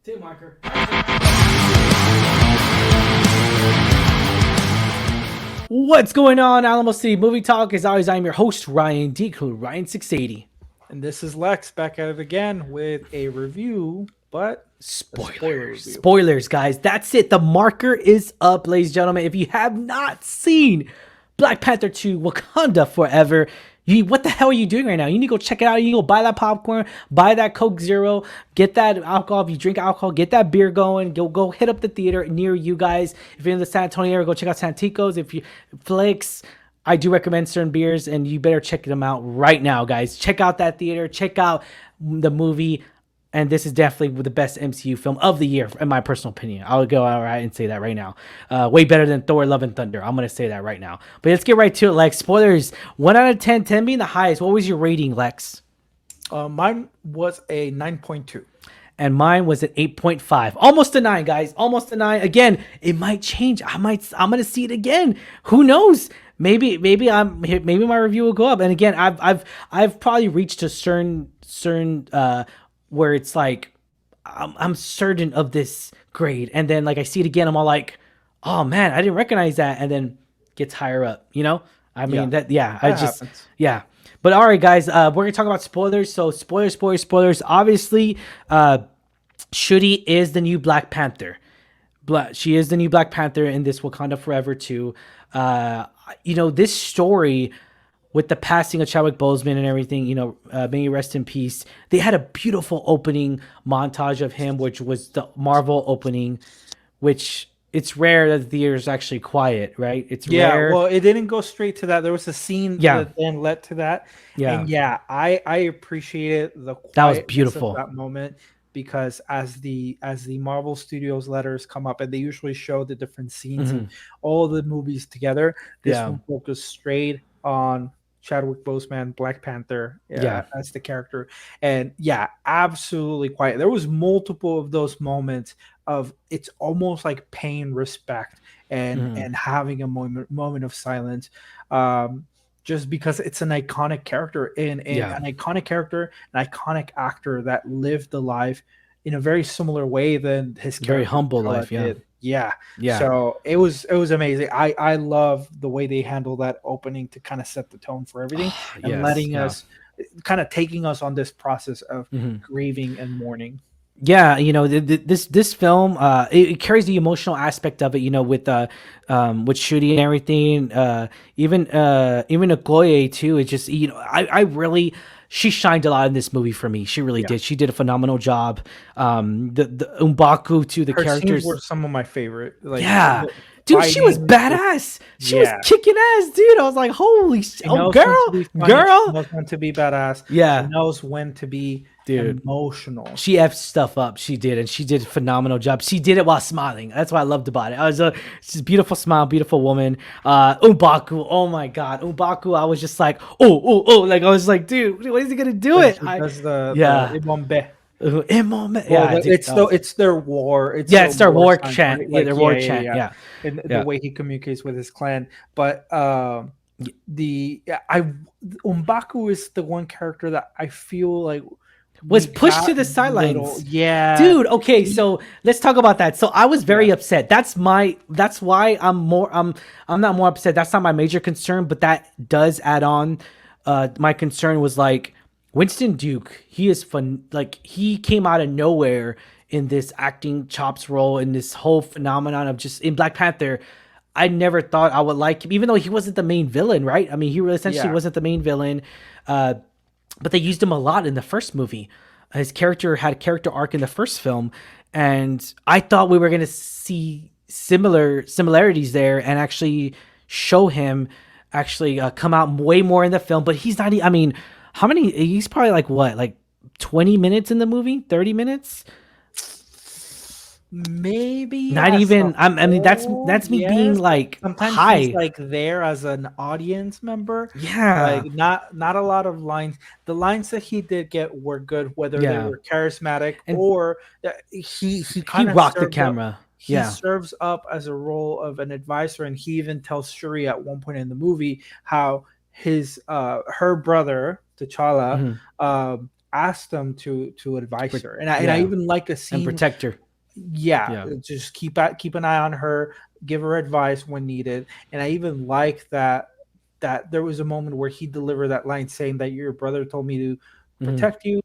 Two marker. What's going on, Alamo City Movie Talk? As always, I'm your host, Ryan Deku, Ryan680. And this is Lex back at it again with a review, but a spoiler review. Spoilers, guys. That's it. The marker is up, ladies and gentlemen. If you have not seen Black Panther 2 Wakanda Forever, what the hell are you doing right now? You need to go check it out. You need to go buy that popcorn, buy that Coke Zero, get that alcohol. If you drink alcohol, get that beer going. Go hit up the theater near you guys. If you're in the San Antonio area, go check out Santico's. If you Flakes, I do recommend certain beers, and you better check them out right now, guys. Check out that theater. Check out the movie. And this is definitely the best MCU film of the year, in my personal opinion. I'll go out right and say that right now. Way better than Thor: Love and Thunder. I'm going to say that right now. But let's get right to it, Lex. Spoilers. 1 out of 10, 10 being the highest. What was your rating, Lex? Mine was a 9.2. And mine was an 8.5. Almost a 9, guys. Almost a 9. Again, it might change. I'm going to see it again. Who knows? Maybe my review will go up. And again, I've probably reached a certain where it's like I'm certain of this grade, and then like I see it again, I'm all like, oh man, I didn't recognize that, and then gets higher up, you know. I mean that happens. But all right, guys, we're gonna talk about spoilers. So spoilers. Obviously, Shuri is the new Black Panther. She is the new Black Panther in this Wakanda Forever 2. This story, with the passing of Chadwick Boseman and everything, may he rest in peace. They had a beautiful opening montage of him, which was the Marvel opening, which it's rare that the theater is actually quiet, right? It's rare. Well, it didn't go straight to that. There was a scene that then led to that. Yeah. And I appreciated the quietness that was beautiful of that moment, because as the Marvel Studios letters come up, and they usually show the different scenes of all the movies together, this one focused straight on Chadwick Boseman, Black Panther, as the character. And absolutely quiet. There was multiple of those moments of it's almost like paying respect and having a moment of silence, just because it's an iconic character and an iconic character, an iconic actor that lived the life in a very similar way than his very humble life did. Yeah. So it was amazing. I love the way they handle that opening to kind of set the tone for everything and letting us kind of taking us on this process of grieving and mourning. Yeah, this film it carries the emotional aspect of it, with Shuri and everything. Even Okoye too. It's just I really. She shined a lot in this movie for me. She really did. She did a phenomenal job. The M'Baku too. The her characters were some of my favorite. Dude, she was badass. She was kicking ass, dude. I was like, holy shit. Oh, girl. She knows when to be badass. Yeah. She knows when to be emotional. She effed stuff up. She did, and she did a phenomenal job. She did it while smiling. That's what I loved about it. She's a beautiful smile, beautiful woman. M'Baku, oh my god. M'Baku, I was just like, oh. Like, I was like, dude, when is he going to do it? Because the Imombe. It's their war. It's their war chant. Right? Their war chant. Yeah. And the way he communicates with his clan. But M'Baku is the one character that I feel like was pushed to the sidelines. Dude. Okay, so let's talk about that. So I was very upset. That's why I'm not more upset. That's not my major concern, but that does add on. My concern was like Winston Duke. He is fun. Like, he came out of nowhere in this acting chops role, in this whole phenomenon of just in Black Panther. I never thought I would like him, even though he wasn't the main villain, right? I mean, he really essentially wasn't the main villain. But they used him a lot in the first movie. His character had a character arc in the first film, and I thought we were going to see similarities there and actually show him come out way more in the film. But he's not. I mean, how many? He's probably like 20 minutes in the movie, 30 minutes. Maybe not even. I mean, that's me being like sometimes high. He's like there as an audience member. Yeah, like not a lot of lines. The lines that he did get were good, whether they were charismatic or he kind of rocked the camera. He serves up as a role of an advisor, and he even tells Shuri at one point in the movie how his her brother T'Challa asked them to advise her, and I Yeah, even like a and scene. protect her. Yeah, Yeah. just keep an eye on her, give her advice when needed, and I even like that there was a moment where he delivered that line saying that your brother told me to Hmm. protect you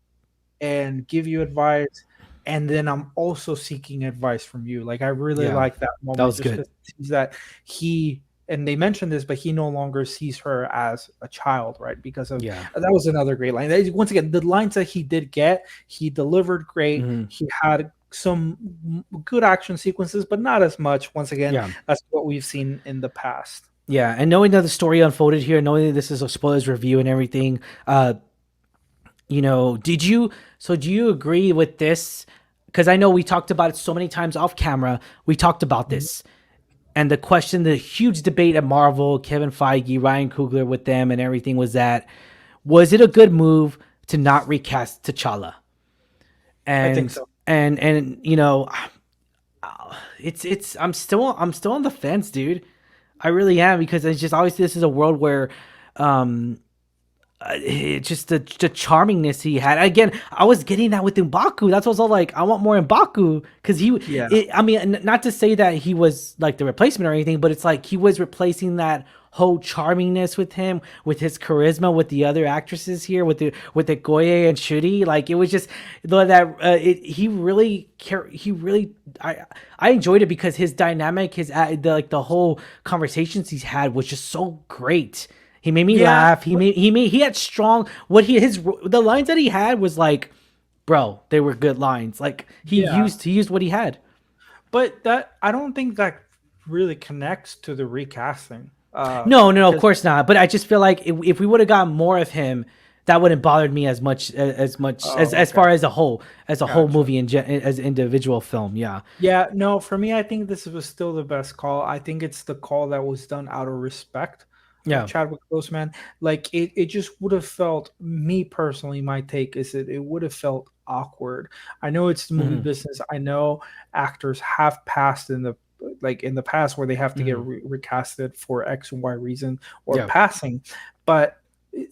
and give you advice, and then I'm also seeking advice from you. Like I really Yeah, like that that moment was just good. because it seems that he, and they mentioned this, but he no longer sees her as a child, right? Because of Yeah. that was another great line. Once again, the lines that he did get, he delivered great. Hmm. He had some good action sequences, but not as much once again Yeah. as what we've seen in the past. Yeah, and knowing that the story unfolded here, knowing that this is a spoilers review and everything, did you? So, do you agree with this? Because I know we talked about it so many times off camera. We talked about Mhm. this, and the question, the huge debate at Marvel, Kevin Feige, Ryan Coogler with them, and everything was it a good move to not recast T'Challa? I think And so. it's I'm still on the fence, dude. I really am because it's just obviously this is a world where um it's just the charmingness he had. Again, I was getting that with M'Baku. That's what I was all like, I want more M'Baku because Yeah. I mean, not to say that he was like the replacement or anything, but it's like he was replacing that whole charmingness with him, with his charisma, with the other actresses here, with the Goye and Shuri. Like it was just that he really I enjoyed it because his dynamic, the whole conversations he's had was just so great. He made me Yeah, laugh. He had strong the lines that he had was like, bro, they were good lines. Like yeah. he used what he had. But that I don't think that really connects to the recasting. No, no, of Because course not. But I just feel like if we would have gotten more of him, that wouldn't bothered me as okay, far as a whole gotcha. movie as individual film. Yeah, Yeah, no, for me, I think this was still the best call. I think it's the call that was done out of respect of yeah, Chadwick Boseman. Like it just would have felt me personally, my take is that it would have felt awkward. I know it's the movie hmm, business. I know actors have passed in the in the past where they have to get hmm, recasted for X and Y reason or yeah, passing, but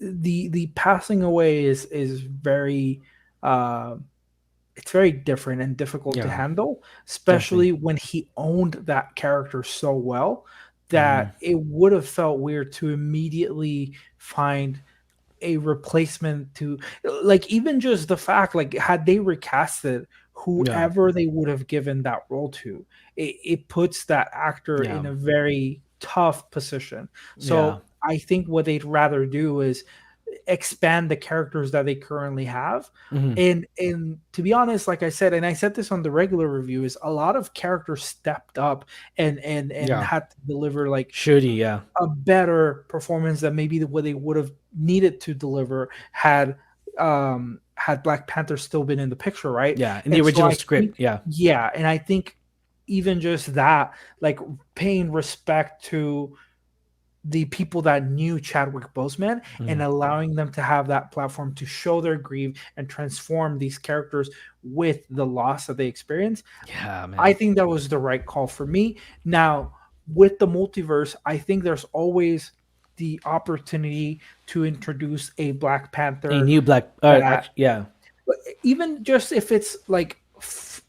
the passing away is very uh it's very different and difficult to yeah, handle, definitely. especially when he owned that character so well Hmm. that it would have felt weird to immediately find a replacement to, like, even just the fact, like, had they recasted Yeah, whoever they would have given that role to, it puts that actor yeah, in a very tough position. yeah, So I think what they'd rather do is expand the characters that they currently have. hmm, And to be honest, like I said, and I said this on the regular review, is a lot of characters stepped up and yeah. had to deliver like Should he? Yeah, a better performance than maybe what they would have needed to deliver had Black Panther still been in the picture, right? yeah. In the And so original I think, script. Yeah. yeah, and I think even just that, like paying respect to the people that knew Chadwick Boseman and Mhm. allowing them to have that platform to show their grief and transform these characters with the loss that they experience. Yeah, I man. think that was the right call for me. Now, with the multiverse, I think there's always the opportunity to introduce a Black A Panther new black. that, Yeah. even just if it's like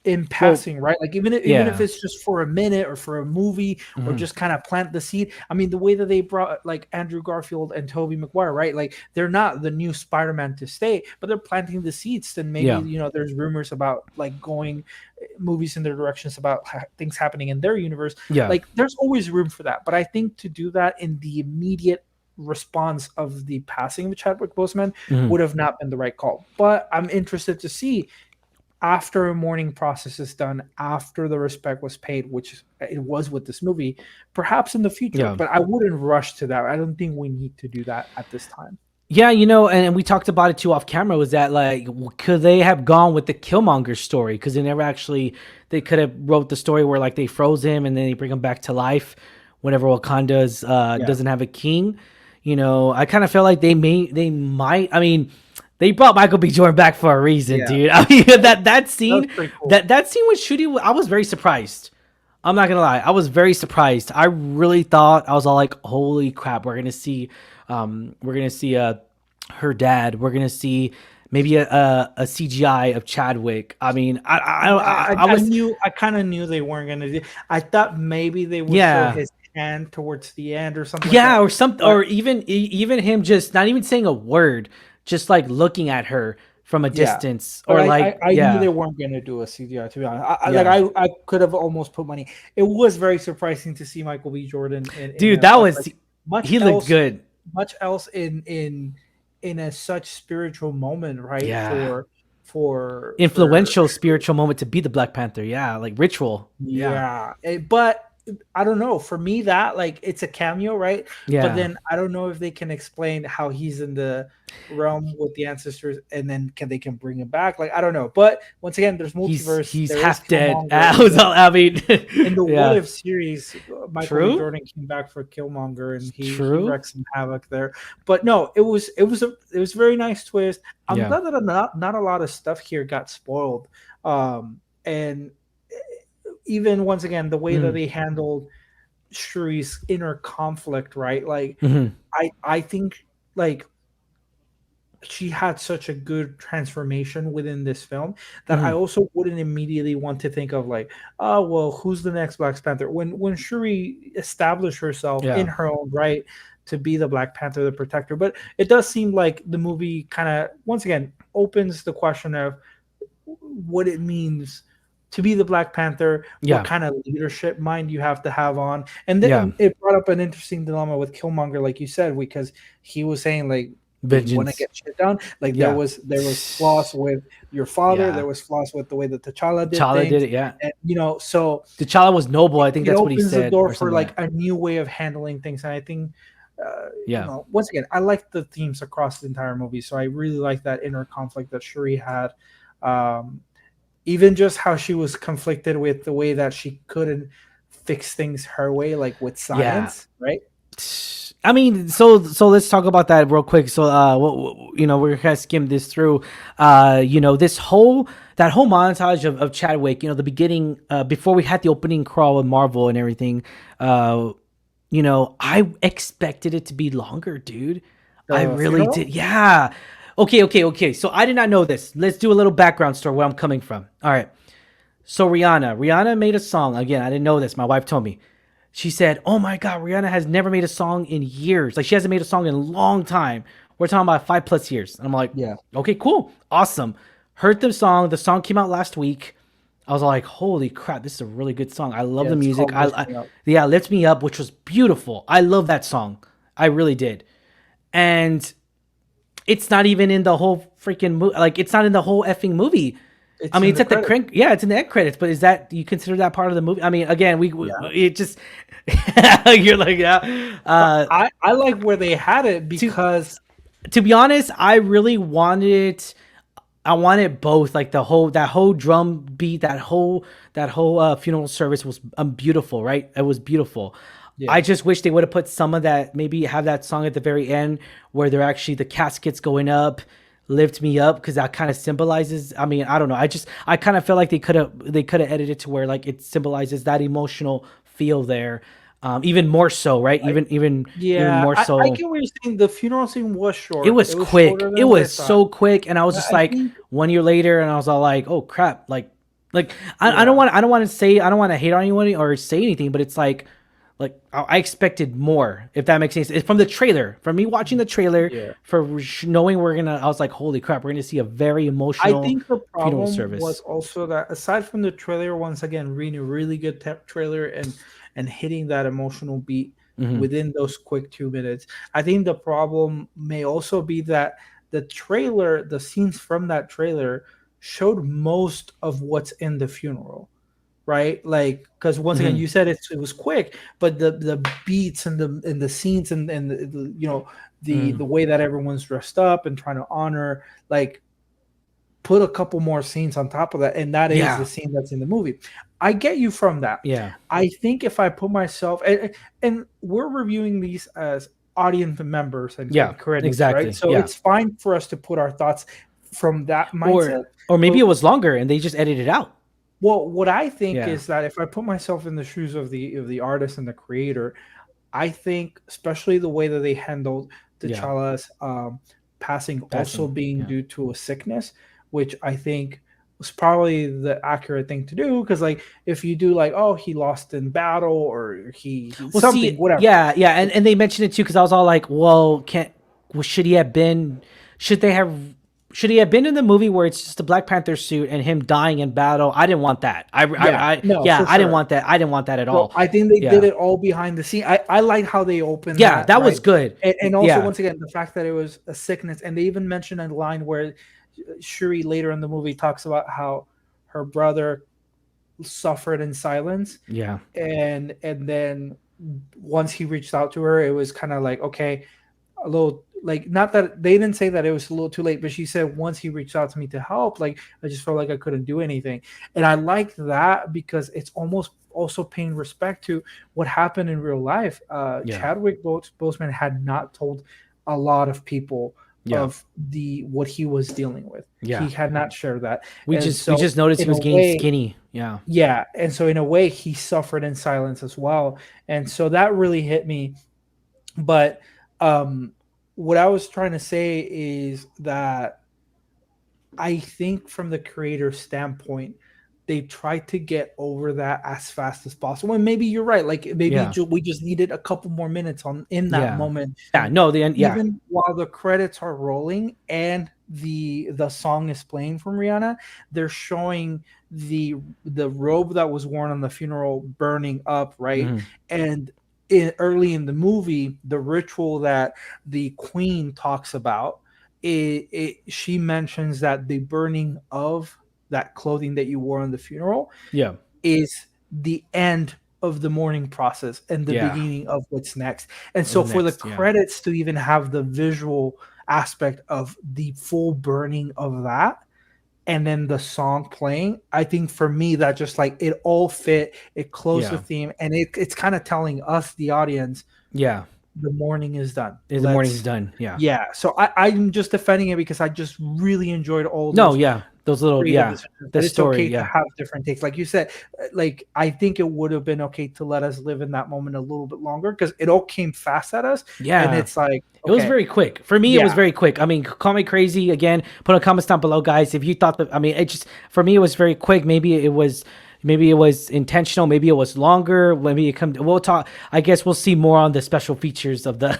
in Well, passing, right? Like even if yeah. it's just for a minute or for a movie or Hmm. just kind of plant the seed. I mean, the way that they brought like Andrew Garfield and Tobey Maguire, right? Like they're not the new Spider-Man to stay, but they're planting the seeds. And maybe Yeah. there's rumors about like going movies in their directions about things happening in their universe. Yeah. Like there's always room for that. But I think to do that in the immediate response of the passing of Chadwick Boseman Hmm. would have not been the right call. But I'm interested to see after a mourning process is done, after the respect was paid, which it was with this movie, perhaps in the future. Yeah. But I wouldn't rush to that. I don't think we need to do that at this time. Yeah, and we talked about it too off camera. Was that like could they have gone with the Killmonger story? Because they could have wrote the story where like they froze him and then they bring him back to life whenever Wakanda's Yeah. doesn't have a king. I kind of feel like they might. I mean, they brought Michael B. Jordan back for a reason, Yeah. dude. I mean that That was scene pretty cool. that scene with Shooty, I was very surprised. I'm not gonna lie, I was very surprised. I really thought I was all like, "Holy crap, we're gonna see her dad. We're gonna see maybe a CGI of Chadwick. I mean, I I was knew, I kind of knew they weren't gonna do. I thought maybe they would show yeah. his hand towards the end or something like Yeah, that. or something, But or even him just not even saying a word, just like looking at her from a yeah, distance, but or like I knew they yeah, weren't gonna do a CGI. To be honest, yeah, I could have almost put money. It was very surprising to see Michael B. Jordan in dude, that was like much he looked else, good. much else in a such spiritual moment, right? Yeah, For influential spiritual moment to be the Black Panther. Yeah, like ritual. Yeah, yeah, but I don't know. For me, that like it's a cameo, right? But yeah. then I don't know if they can explain how he's in the realm with the ancestors, and then can bring him back? Like I don't know. But once again, there's multiverse. He's There is half dead. Killmonger I was all, I mean, in the What yeah, If series. Michael B. true, Jordan came back for Killmonger, and he true. wrecked some havoc there. But no, it was a very nice twist. I'm Yeah, glad that not a lot of stuff here got spoiled. And even once again the way that mm, they handled Shuri's inner conflict, right? Like hmm, I think like she had such a good transformation within this film that I hmm, also wouldn't immediately want to think of like, oh well, who's the next Black Panther? When Shuri established herself in yeah, her own right to be the Black Panther, the protector. But it does seem like the movie kind of once again opens the question of what it means to be the Black Panther, what yeah, kind of leadership mind you have to have on. And yeah. then it brought up an interesting dilemma with Killmonger, like you said, because he was saying like, do you want to Vengeance. get shit done? Like Yeah, there was flaws with your father, there yeah. was flaws with the way that T'Challa did T'Challa did things. it. Yeah, And so T'Challa was noble. I think it that's what he opens the said, door or for something like like that. a new way of handling things. And I think Yeah, once again, I like the themes across the entire movie. So I really like that inner conflict that Shuri had. Um, even just how she was conflicted with the way that she couldn't fix things her way, like with yeah. science, right? I mean, so let's talk about that real quick. So, we're gonna skim this through. This whole that whole montage of Chadwick. The beginning, before we had the opening crawl with Marvel and everything. I expected it to be longer, dude. I The really funeral. did. Yeah. Okay. So I did not know this. Let's do a little background story where I'm coming from. All right. So Rihanna made a song. Again, I didn't know this. My wife told me. She said, "Oh my God, Rihanna has never made a song in years. Like she hasn't made a song in a long time. We're talking about 5+ years." And I'm like, Yeah, "Okay, cool, awesome." Heard the song. The song came out last week. I was like, "Holy crap, this is a really good song. I love yeah, the it's music. called Lift Me Up. Yeah, Lift Me Up, which was beautiful. I love that song. I really did." And it's not even in the whole freaking movie. Like it's not in the whole effing movie. I It's mean, in it's the at the credit. crank. Yeah, it's in the end credits. But is that you consider that part of the movie? I mean, again, we Yeah, it just you're like yeah. but I like where they had it To because to be honest, I really wanted. I wanted both. Like that whole drum beat, that whole funeral service was beautiful. Right, it was beautiful. I yeah, just wish they would have put some of that. Maybe have that song at the very end where they're actually the caskets going up, lift me up, because that kind of symbolizes. I mean, I don't know. I kind of feel like they could have edited it to where like it symbolizes that emotional feel there, even more so, right? I, Even yeah. more I so. get what you're saying. The funeral scene was It short. was It was quick. shorter It than what I was thought. so quick, and I was just I like think, 1 year later, and I was all like, "Oh crap!" Like yeah. I don't want to say, I don't want to hate on anyone or say anything, but it's like I expected more. If that makes sense, it's from the trailer. From me watching the trailer, Yeah. knowing I was like, "Holy crap!" We're gonna see a very I emotional think the funeral problem was service. also that aside from the trailer, once again, reading a really good trailer and hitting that emotional beat Hmm. within those quick 2 minutes, I think the problem may also be that the trailer, the scenes from that trailer, showed most of what's in the funeral, right? Like, because once again, Hmm. you said it was quick, but the beats and the scenes and the Mm. way that everyone's dressed up and trying to honor like put a couple more scenes on top of that, and that is the Yeah, scene that's in the movie. I get you from that. yeah, I think if I put myself and we're reviewing these as audience members yeah. and critics, right? Exactly. So Yeah. it's fine for us to put our thoughts from that Or mindset. or maybe But it was longer and they just edited it out. well, what I think Yeah. is that if I put myself in the shoes of the artist and the creator, I think especially the way that they handled Yeah. T'Challa's passing also being Yeah. due to a sickness, which I think was probably the accurate thing to do. Because like if you do like, oh, he lost in battle or he Well, something, see, whatever. yeah, yeah, and they mentioned it too because I was all like, well, can't well, should he have been? Should they have? Should he have been in the movie where it's just the Black Panther suit and him dying in battle? I didn't want that. Yeah, no, Yeah, for I didn't sure. want that. I didn't want that at So all. I think they did Yeah, it all behind the scene. I like how they opened yeah, that, that was right? good. And also, Yeah, once again, the fact that it was a sickness, and they even mentioned a line where Shuri later in the movie talks about how her brother suffered in silence, yeah, and then once he reached out to her, it was kind of like, okay, a little like, not that they didn't say that it was a little too late, but she said once he reached out to me to help, like I just felt like I couldn't do anything. And I like that because it's almost also paying respect to what happened in real life. yeah, Chadwick Boseman had not told a lot of people yeah, of the what he was dealing with. He yeah. had not shared that. We And just we so just noticed he in a was getting way, skinny. Yeah, yeah, and so in a way he suffered in silence as well. And so that really hit me. But um what I was trying to say is that I think from the creator standpoint, they tried to get over that as fast as possible. And maybe you're right. Like maybe yeah, we just needed a couple more minutes on in that yeah, moment. yeah. No, the end. Yeah, Even while the credits are rolling and the song is playing from Rihanna, they're showing the robe that was worn on the funeral burning up, right? mhm, And early in the movie, the ritual that the queen talks about, she mentions that the burning of that clothing that you wore on the funeral yeah, is the end of the mourning process and the yeah. beginning of what's next. And Of so the for the next, yeah, credits to even have the visual aspect of the full burning of that and then the song playing, I think for me that just like it all fit, it closed the yeah, theme, and it's kind of telling us the audience yeah. the morning is done. The morning's Let's done. Yeah. yeah. So I'm just defending it because I just really enjoyed all No, those yeah. Those little, creative yeah. decisions. The But it's story, okay to yeah. have different takes. Like you said, like I think it would have been okay to let us live in that moment a little bit longer because it all came fast at us. And Yeah. it's like, It was okay, very quick. For me, it was yeah, very quick. I mean, call me crazy again. Put a comments down below, guys. If you thought that, I mean, it just, for me, it was very quick. Maybe it was intentional. Maybe it was longer. Maybe it come. We'll talk. I guess we'll see more on the special features of the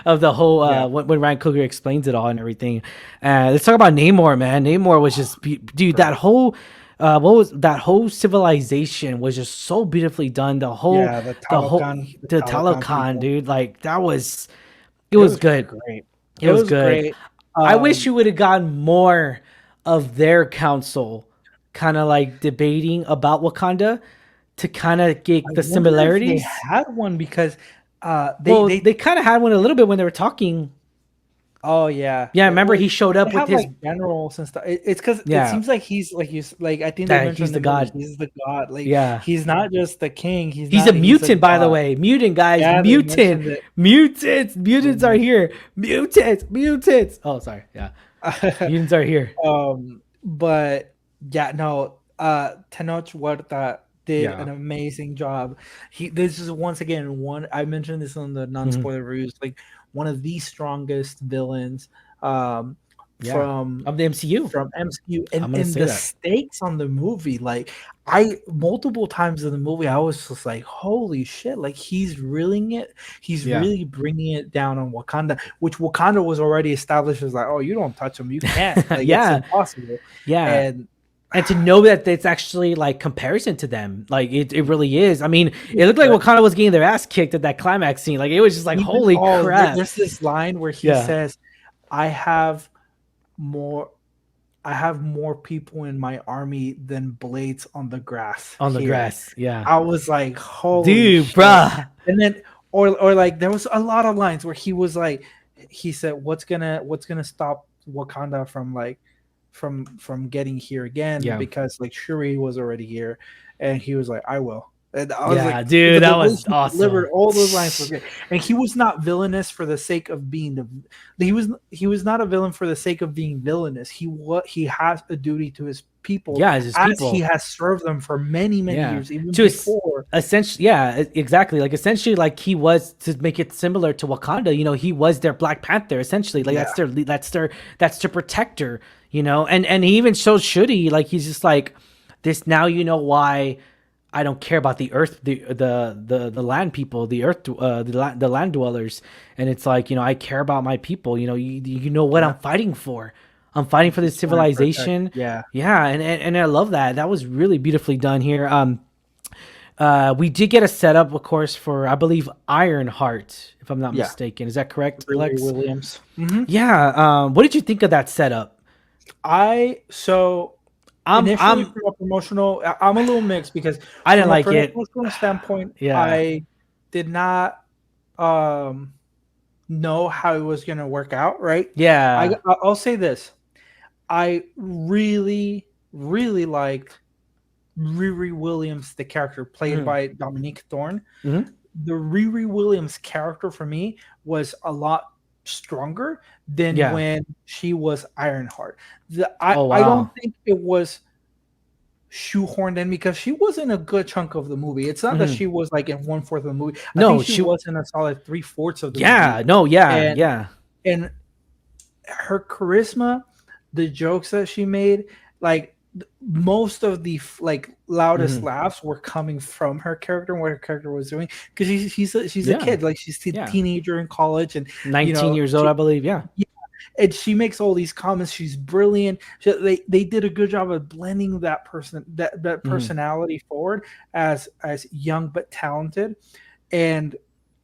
of the whole yeah, when Ryan Coogler explains it all and everything. Let's talk about Namor, man. Namor was just dude. That right. whole what was that whole civilization was just so beautifully done. Yeah, the The Talokan Talokan, people. dude. Like that was it It was was good. great. It It was was good. great. I wish Um, you would have gotten more of their council kind of like debating about Wakanda to kind of I get the wonder if they similarities. had one because Well, they they kind of had one a little bit when they were talking. oh yeah. Yeah, remember Well, he showed they up with have his like generals and stuff. It's because it yeah, seems like he's like he's like I think they that mentioned he's in the the movie god. he's the god. Like Yeah. he's not just the king. He's a He's a mutant, by the god. way. Mutant, guys. Yeah, they Mutant. mentioned it. Mutants. They Mutants are mentioned here. Mutants. Mutants. Oh, sorry. Yeah. it. Mutants are here. But yeah, no. Tenoch Huerta did Yeah. an amazing job. This is once again one I mentioned this on the non Mhm. spoiler reviews. Like one of the strongest villains. Um, Yeah. from Of the MCU. MCU I'm going to and say the that. stakes on the movie, like I multiple times in the movie I was just like, holy shit, like he's Yeah. really bringing it down on Wakanda, which Wakanda was already established as like, oh, you don't touch him, you can't, like it's Yeah. impossible. Yeah. And And to know that it's actually like comparison to them, like it really is. I mean, it looked like right, Wakanda was getting their ass kicked at that climax scene. Like it was just like, even holy crap. there's this line where he Yeah, says, I have more I have more people in my army than blades on the grass on the here. grass. Yeah, I was like, holy dude, shit. bruh. And then or like there was a lot of lines where he was like he said, what's gonna stop Wakanda from like from getting here again? Yeah, Because like Shuri was already here, and he was like, I will. And I was yeah, like, the dude, that way was he awesome. delivered all those lines were great. And he was not villainous for the sake of being he was not a villain for the sake of being villainous. He has a duty to people Yeah, it's his as he people. has served them for many, many Yeah. years, even To before. essentially, yeah, exactly. Like essentially, like he was, to make it similar to Wakanda. He was their Black Panther. Essentially, like Yeah, that's their protector. And he even shows Shuri, like he's just like this. Now you know why I don't care about the earth, the land people, the earth, the land dwellers. And it's like, I care about my people. You know what yeah. I'm fighting for. I'm fighting for this Just trying to protect. civilization. Yeah, Yeah, and I love that. That was really beautifully done here. We did get a setup, of course, for, I believe, Ironheart, if I'm not yeah. mistaken. Is that correct, Riri Alex? Williams. Yeah. What did you think of that setup? So I'm initially I'm from a promotional, I'm a little mixed because I didn't from a like it. promotional standpoint, Yeah. I did not um know how it was going to work out. Right. Yeah. I'll say this: I really, really liked Riri Williams, the character played Hmm. by Dominique Thorne. Hmm. The Riri Williams character for me was a lot stronger than Yeah. when she was Ironheart. I Oh I don't wow. think it was shoehorned in because she was in a good chunk of the movie. It's not that Hmm. she was like in 1/4 of the movie. I think No, she she. was in a solid 3/4 of the movie, Yeah. No. Yeah. and Yeah. and her charisma, the jokes that she made, like most of the like loudest Hmm. laughs were coming from her character and what her character was doing because she's a Yeah. kid, like she's a Yeah. teenager in college, and you 19 know years old, she, I believe. Yeah. yeah, and she makes all these comments. She's brilliant. They did a good job of blending that Hmm. personality forward as young but talented, and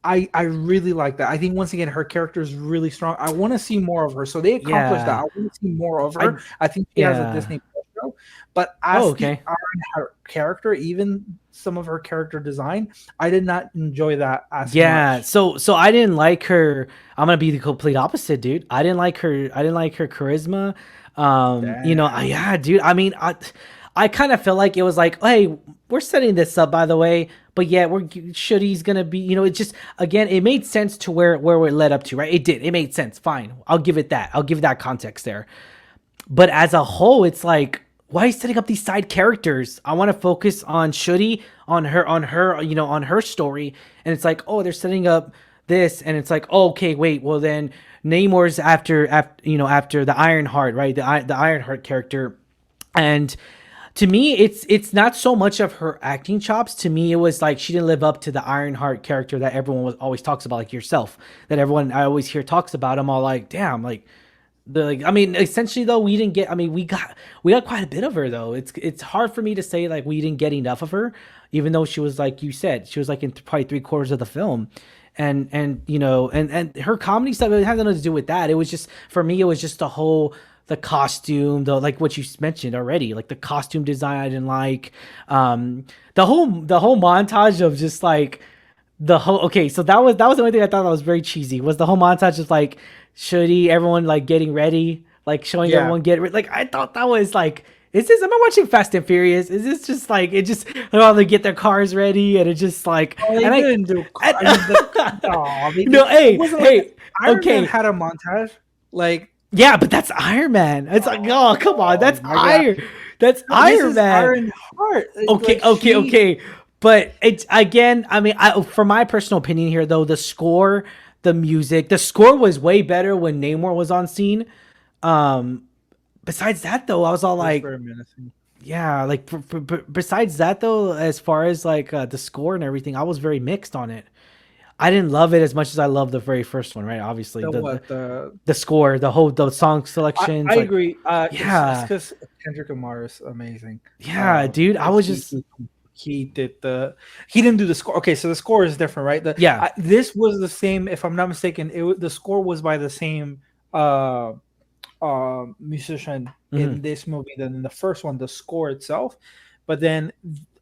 I really like that. I think once again her character is really strong. I want to see more of her. So they accomplished that. Yeah. I want to see more of I. her. I think she has a Yeah. Disney Plus show, but Oh, as the okay. Ironheart character, even some of her character design, I did not enjoy that as Yeah, much. so I didn't like her. I'm gonna be the complete opposite, dude. I didn't like her. I didn't like her charisma. Damn. Yeah, dude. I mean, I kind of feel like it was like, hey, we're setting this up, by the way, but yeah, Shooty's gonna be. It just, again, it made sense to where it led up to, right? It did. It made sense. Fine, I'll give it that. I'll give that context there. But as a whole, it's like, why are you setting up these side characters? I want to focus on Shuri, on her story. And it's like, oh, they're setting up this, and it's like, oh, okay, wait, well then Namor's after the Ironheart, right? The Ironheart character. And to me, it's not so much of her acting chops. To me, it was like she didn't live up to the Ironheart character that everyone always talks about, like yourself, that everyone I always hear talks about. I'm all like, damn, like I mean, essentially though, we didn't get. I mean, we got quite a bit of her though. It's hard for me to say like we didn't get enough of her, even though she was, like you said, she was like in probably 3/4 of the film, and her comedy stuff, it had nothing to do with that. It was just, for me, it was just the costume, the, like what you mentioned already, like the costume design I didn't like, the whole montage of just like the whole, okay, so that was the only thing I thought that was very cheesy, was the whole montage of like Shody, everyone like getting ready, like showing Yeah. everyone get like, I thought that was like, is this, am I watching Fast and Furious? Is this just like, it just, oh, they get their cars ready and it just like, Oh, they and didn't do. and, I mean, they did. no, It hey, wasn't like hey, Iron Man okay, had a montage. Like, yeah, but that's Iron Man. It's like, oh, come on, oh my god, that's no, this Iron is Man. Iron Heart. Okay, Like okay, she, okay. But it's, again, I mean, for my personal opinion here, though, the score, the music, the score was way better when Namor was on scene. Um, Besides that, though, I was all was like, very menacing. yeah, like besides that, though, as far as like the score and everything, I was very mixed on it. I didn't love it as much as I loved the very first one, right? Obviously, The the what the the score, the song selections, I like, agree. It's yeah, because Kendrick Lamar is amazing. yeah, dude, I was He, just, he did he didn't do the score. Okay, so the score is different, right? yeah. This was the same, if I'm not mistaken. The score was by the same uh musician Mhm. in this movie than in the first one. The score itself, but then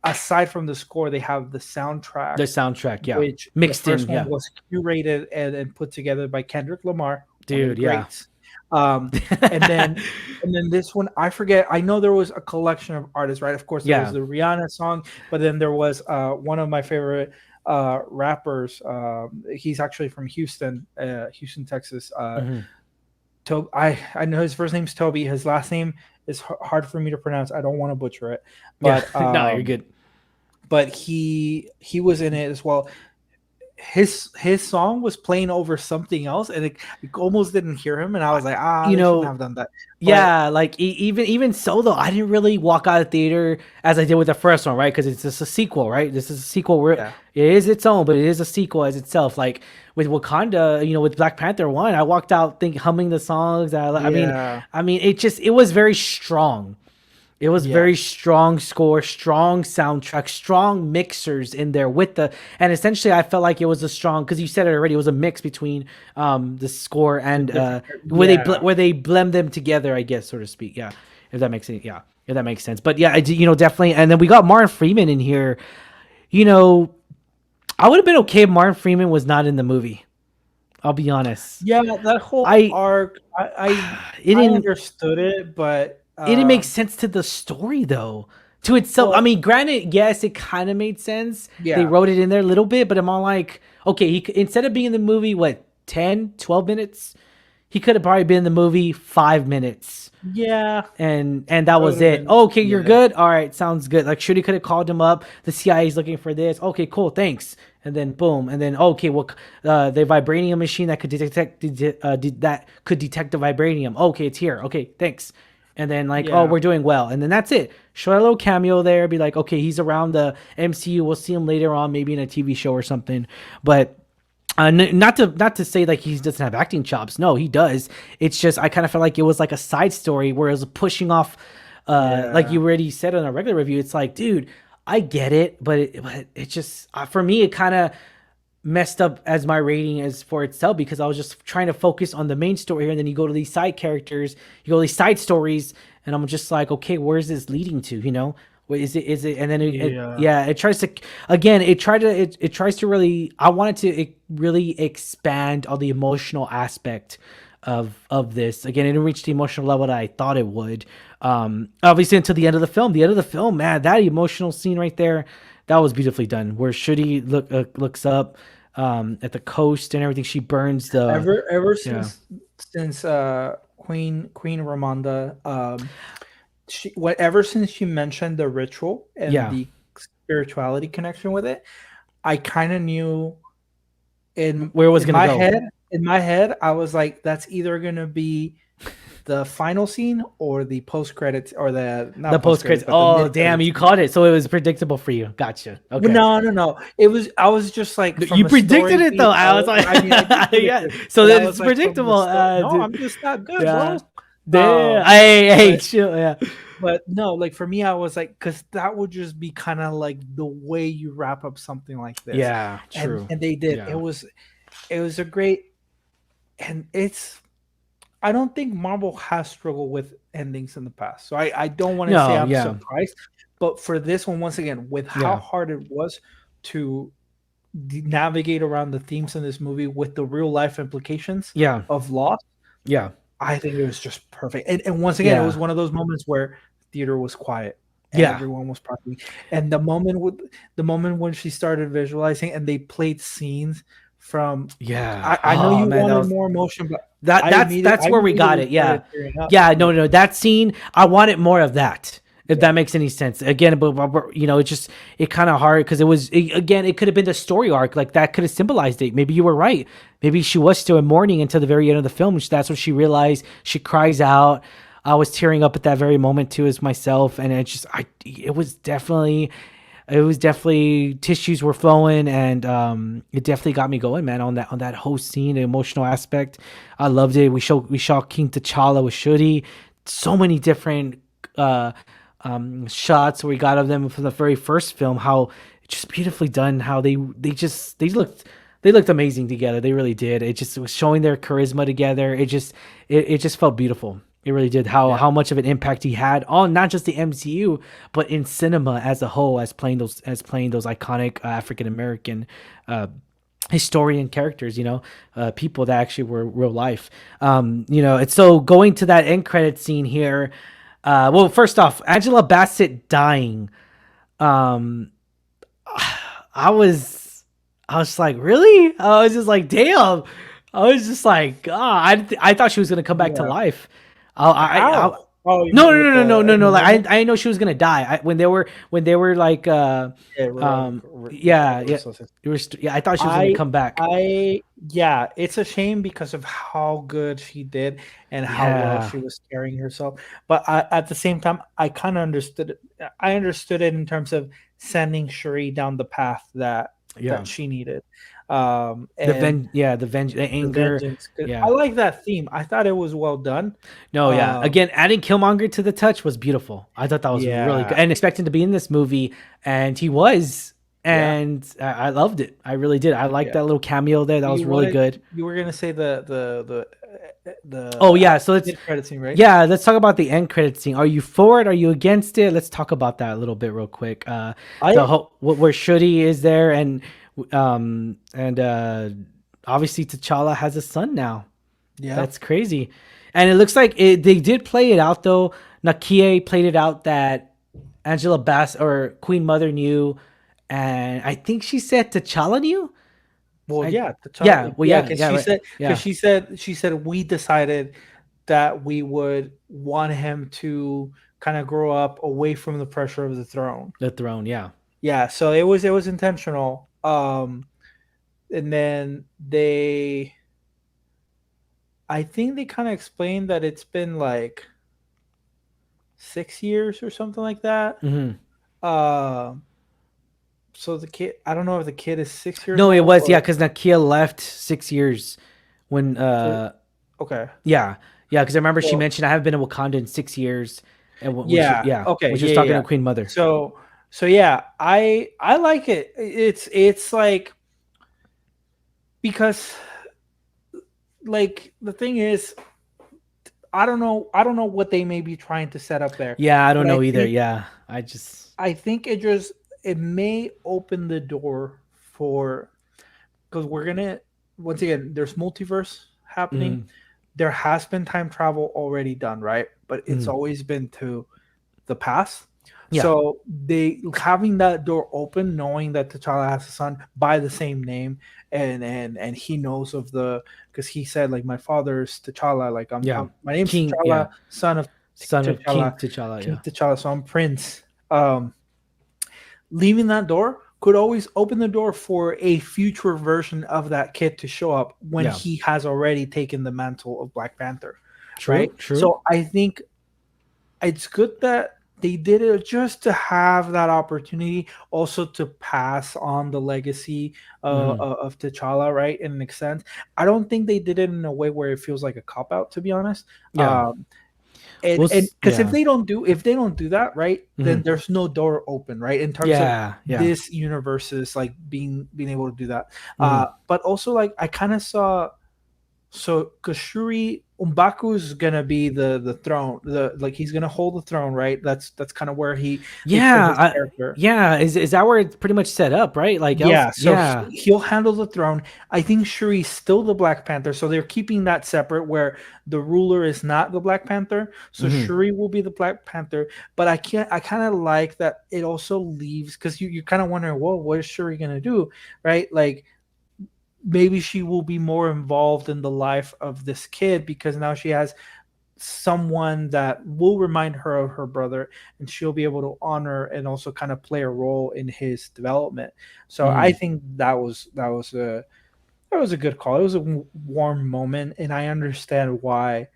aside from the score, they have the soundtrack, The soundtrack, yeah, which the mixed in, first one yeah, was curated and put together by Kendrick Lamar, one of the dude, yeah. greats. Um, and then this one, I forget. I know there was a collection of artists, right? Of course, there was Yeah. the Rihanna song, but then there was one of my favorite rappers. He's actually from Houston, Texas. Mhm. I know his first name's Toby. His last name It's hard for me to pronounce. I don't want to butcher it, Yeah. but No, you're good. he was in it as well. His song was playing over something else, and it almost didn't hear him, and I was like, You they shouldn't know, have done that. But yeah, like even so though, I didn't really walk out of the theater as I did with the first one, right? Because it's just a sequel, right? This is a sequel where yeah, it is its own, but it is a sequel as itself. Like with Wakanda, with Black Panther one, I walked out humming the songs. yeah, I mean, it was very strong. It was yeah, very strong score, strong soundtrack, strong mixers in there and essentially I felt like it was a strong, because you said it already, it was a mix between the score and yeah. where they blend them together, I guess, so to speak. Yeah, if that makes sense. Yeah, if that makes sense. But yeah, definitely. And then we got Martin Freeman in here. You know, I would have been okay if Martin Freeman was not in the movie. I'll be honest. Yeah, that whole I arc, it I didn't understood it, but it didn't make sense to the story though. To itself, I well, mean, granted, yes, it kind of made sense. They yeah, wrote it in there a little bit, but I'm all like, okay, instead of being in the movie, what, 10, 12 minutes, he could have probably been in the movie 5 minutes, yeah, and that that would was have it. been, Okay, you're yeah, good. All right, sounds good. Like, Shooty could have called him up. The CIA's looking for this. Okay, cool, thanks. And then boom, and then okay, well, the vibranium machine that could detect that could detect the vibranium. Okay, it's here. Okay, thanks. And then like, oh, yeah, we're doing well, and then that's it. Show a little cameo there. Be like, okay, he's around the MCU. We'll see him later on, maybe in a TV show or something. But not to say like he doesn't have acting chops. No, he does. It's just I kind of felt like it was like a side story where it was pushing off. Like yeah, you already said on a regular review, it's like, dude, I get it, but it just for me it kind of messed up as my rating as for itself, because I was just trying to focus on the main story here, and then you go to these side characters, you go to these side stories, and I'm just like, okay, where's this leading to? What is it? Is it? And then yeah, yeah, it tries to again. It tries to really. I wanted to really expand on the emotional aspect of this. Again, it didn't reach the emotional level that I thought it would. Obviously, until the end of the film. The end of the film, man, that emotional scene right there, that was beautifully done. Where Shuri looks up at the coast and everything. She burns the ever yeah since Queen Ramonda, ever since she mentioned the ritual and yeah. the spirituality connection with it, I kind of knew Where it was gonna go. in my head, I was like, that's either gonna be the final scene or the post credits, or the The not post post credits. credits, but the Oh mid damn, credits. you caught it. So it was predictable for you. Gotcha. Well, Okay. no. It was. I was just like, from You a story predicted it beat, though. I was like, I mean, I did predict yeah. it, So but I then it's was like, from the predictable. no, Dude. I'm just not good, Yeah. bro. Damn. Hey, But chill. Yeah. no, like for me, I was like, because that would just be kind of like the way you wrap up something like this, Yeah. True. and they did. Yeah. It was a great, and it's. I don't think Marvel has struggled with endings in the past, so I don't want to say No. I'm Yeah. surprised, but for this one, once again, with how Yeah. hard it was to navigate around the themes in this movie with the real life implications Yeah. of loss, Yeah. I think it was just perfect. And once again, it was Yeah. one of those moments where theater was quiet and Yeah. everyone was probably. And the moment when she started visualizing and they played scenes from. Yeah. I know Oh you man, that wanted was more emotion, but that's I where we got immediately it. Yeah. started tearing up. Yeah. No. That scene, I wanted more of that. If Yeah, that makes any sense. Again, but it kind of hard because again, it could have been the story arc, like that could have symbolized it. Maybe you were right. Maybe she was still in mourning until the very end of the film. That's what she realized. She cries out. I was tearing up at that very moment too, as myself, and it was definitely tissues were flowing, and it definitely got me going, man. On that whole scene, the emotional aspect, I loved it. We saw King T'Challa with Shuri, so many different shots we got of them from the very first film. How just beautifully done. How they looked amazing together. They really did. It just was showing their charisma together. It just felt beautiful. It really did. How much of an impact he had on not just the MCU but in cinema as a whole, as playing those iconic African American historian characters. People that actually were real life. It's so going to that end credit scene here. Well, first off, Angela Bassett dying. Um, I was just like, really? I was just like, damn. I was just like, I thought she was gonna come back to yeah. life. How? Oh, you No, mean no, with no, no, no, the no, in the no. Like moment? I know she was gonna die when they were like, Yeah, yeah, yeah, resuscitation. yeah. I thought she was gonna I come back. yeah, it's a shame because of how good she did and how well Yeah, she was carrying herself. But at the same time, I kind of understood it. I understood it in terms of sending Shuri down the path yeah. that she needed. And The the anger. vengeance. 'Cause I Yeah. like that theme. I thought it was well done. No, yeah. Um, Again, adding Killmonger to the touch was beautiful. I thought that was really good, yeah, and expecting to be in this movie, and he was, yeah, and I loved it. I really did. I liked yeah. that little cameo there. That was really good. You were gonna say Oh the yeah, so let's mid credit scene, right? yeah, let's talk about the end credit scene. Are you for it? Are you against it? Let's talk about that a little bit real quick. The I whole where Shuri is there, and obviously T'Challa has a son now. yeah. That's crazy. And it looks like they did play it out though. Nakia played it out that Angela Bass or Queen Mother knew, and I think she said T'Challa knew. Well, I yeah, the Yeah, child, well, yeah, yeah, because yeah, right, yeah, she said we decided that we would want him to kind of grow up away from the pressure of the throne. the throne, yeah, Yeah, so it was intentional. And then I think they kind of explained that it's been like 6 years or something like that. hmm Uh, so the kid, I don't know if the kid is 6 years No, it old was yeah, or because Nakia left 6 years when for, okay. yeah, yeah, because I remember she Well, mentioned I haven't been in Wakanda in 6 years, and when she yeah. yeah Okay. when she was Yeah. Yeah. talking to Yeah. Queen Mother. So yeah, I like it. It's like because like the thing is, I don't know what they may be trying to set up there, Yeah, I don't but know either. Yeah, I just I think it may open the door for because we're gonna once again there's multiverse happening. mhm, There has been time travel already done, right? But it's mhm. always been to the past. Yeah, So they having that door open, knowing that T'Challa has a son by the same name, and he knows of the because he said like my father's T'Challa, like yeah, I'm my name's King, yeah, T'Challa, son of son of King T'Challa, T'Challa. King Yeah, T'Challa, so I'm Prince. Um, Leaving that door could always open the door for a future version of that kid to show up when yeah, he has already taken the mantle of Black Panther, right? true, true. So I think it's good that they did it just to have that opportunity also to pass on the legacy Hmm. of T'Challa, right? In an extent, I don't think they did it in a way where it feels like a cop out, to be honest. Yeah, And because yeah, if they don't do that, right, then hmm, there's no door open, right? In terms of yeah, yeah, this universe is like being able to do that. hmm, But also like I kind of saw so Kashuri Umbaku is gonna be the throne, the like he's gonna hold the throne, right? That's kind of where they put yeah, his character. yeah. Is that where it's pretty much set up, right? Like else, Yeah, so yeah, he'll handle the throne. I think Shuri's still the Black Panther, so they're keeping that separate where the ruler is not the Black Panther. So hmm, Shuri will be the Black Panther, but I kind of like that it also leaves because you're kind of wondering, well, what is Shuri gonna do, right? Like maybe she will be more involved in the life of this kid because now she has someone that will remind her of her brother and she'll be able to honor and also kind of play a role in his development. So I hmm. think that was a good call. It was a warm moment and I understand why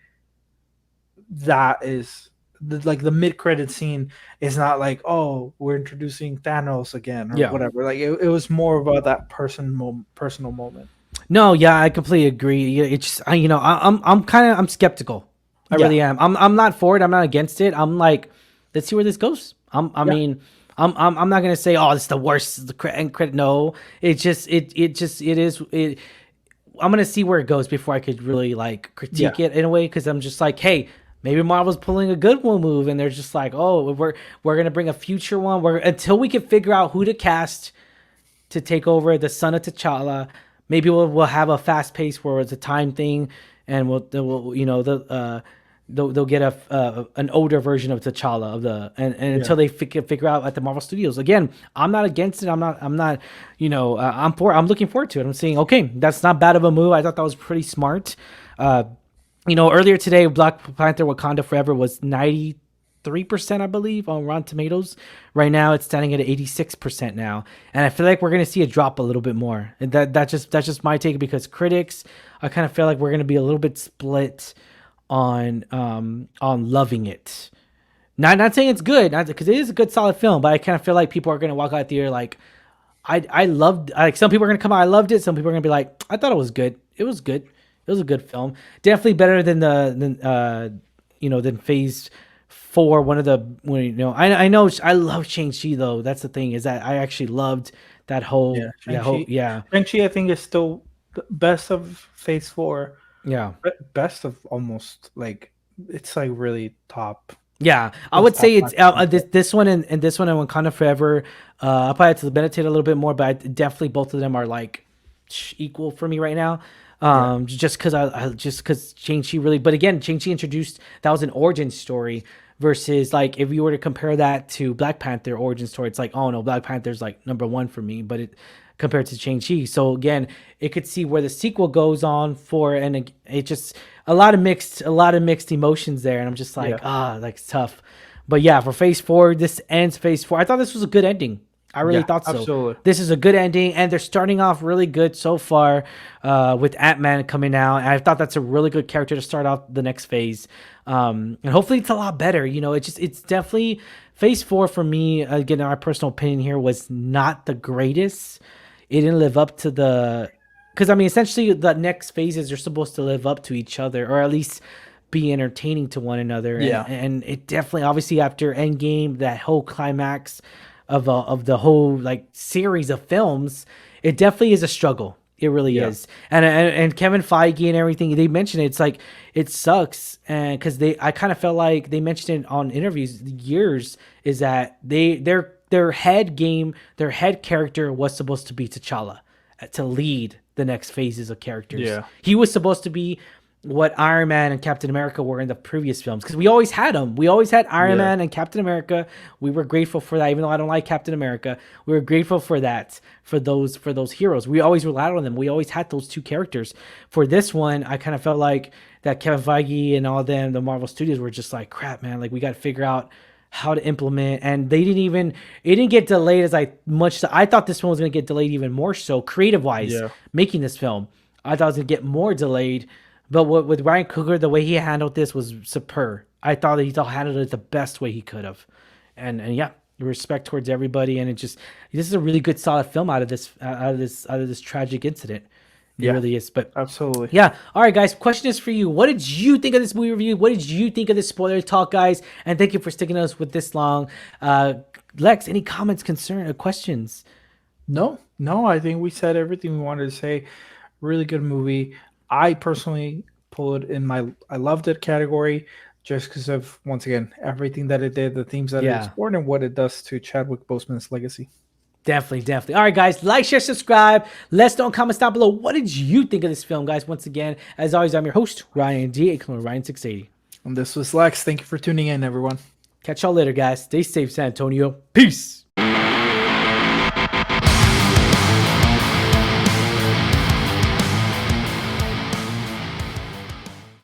that is like the mid-credit scene is not like, oh, we're introducing Thanos again or Yeah. whatever. Like it was more about that personal moment. No, yeah, I completely agree. Yeah, it's just, I'm kind of I'm skeptical. I Yeah, really am. I'm not for it. I'm not against it. I'm like, let's see where this goes. I yeah, mean, I'm not gonna say, oh, it's the worst. End credit. No, it is. I'm gonna see where it goes before I could really like yeah, critique it in a way because I'm just like, hey, maybe Marvel's pulling a good one move, and they're just like, oh, we're gonna bring a future one. We're until we can figure out who to cast to take over the son of T'Challa. Maybe we'll have a fast pace where it's a time thing, and we'll they'll get an older version of T'Challa of and yeah, until they figure out at the Marvel Studios. Again, I'm not against it. I'm not I'm looking forward to it. I'm saying okay, that's not bad of a move. I thought that was pretty smart. Earlier today, Black Panther: Wakanda Forever was 93%, I believe, on Rotten Tomatoes. Right now, it's standing at 86% now, and I feel like we're gonna see it drop a little bit more. And that's just my take, because critics, I kind of feel like we're gonna be a little bit split on loving it. Not saying it's good, not because it is a good solid film, but I kind of feel like people are gonna walk out there like, I loved, like, some people are gonna come out, I loved it. Some people are gonna be like, I thought it was good. It was good. It was a good film. Definitely better than than Phase 4. One of the I know I love Shang-Chi though. That's the thing, is that I actually loved that whole Shang-Chi I think is still the best of Phase 4. Yeah. Best of almost, like, it's like really top. Yeah, I would say it's this one and this one and Wakanda Forever. I'll probably have to meditate a little bit more, but definitely both of them are like equal for me right now. Just because Shang-Chi really, but again, Shang-Chi introduced, that was an origin story, versus like if you were to compare that to Black Panther origin story, it's like, oh no, Black Panther's like number one for me, but it compared to Shang-Chi. So again, it could see where the sequel goes on for, and it just a lot of mixed emotions there, and I'm just like, like, it's tough. But yeah, for Phase 4, this ends Phase 4. I thought this was a good ending. I really thought so. Absolutely. This is a good ending, and they're starting off really good so far with Ant-Man coming out. And I thought that's a really good character to start off the next phase. And hopefully it's a lot better. It's definitely Phase 4 for me, again, my personal opinion here, was not the greatest. It didn't live up to because I mean, essentially the next phases are supposed to live up to each other, or at least be entertaining to one another. Yeah. And it definitely, obviously after Endgame, that whole climax of the whole like series of films, it definitely is a struggle. It really is. And Kevin Feige and everything, they mentioned it. It's like, it sucks, and because I kind of felt like they mentioned it on interviews years, is that their head character was supposed to be T'Challa, to lead the next phases of characters. Yeah. He was supposed to be what Iron Man and Captain America were in the previous films, because we always had them. We always had Iron Man and Captain America. We were grateful for that, even though I don't like Captain America. We were grateful for that, for those heroes. We always relied on them. We always had those two characters. For this one, I kind of felt like that Kevin Feige and all them, the Marvel Studios, were just like, crap, man. Like, we got to figure out how to implement, and it didn't get delayed as much. I thought this one was going to get delayed even more so, creative wise, making this film. I thought it was going to get more delayed. But with Ryan Coogler, the way he handled this was superb. I thought that he handled it the best way he could have. And yeah, respect towards everybody. And this is a really good, solid film out of this tragic incident. It really is. But absolutely. Yeah. All right, guys. Question is for you. What did you think of this movie review? What did you think of this spoiler talk, guys? And thank you for sticking us with this long. Lex, any comments, questions? No. I think we said everything we wanted to say. Really good movie. I personally pull it in I loved it category, just because of, once again, everything that it did, the themes that it explored, and what it does to Chadwick Boseman's legacy. Definitely. All right, guys, like, share, subscribe. Let's know in comments down below. What did you think of this film, guys? Once again, as always, I'm your host, Ryan D, aka Ryan680. And this was Lex. Thank you for tuning in, everyone. Catch y'all later, guys. Stay safe, San Antonio. Peace.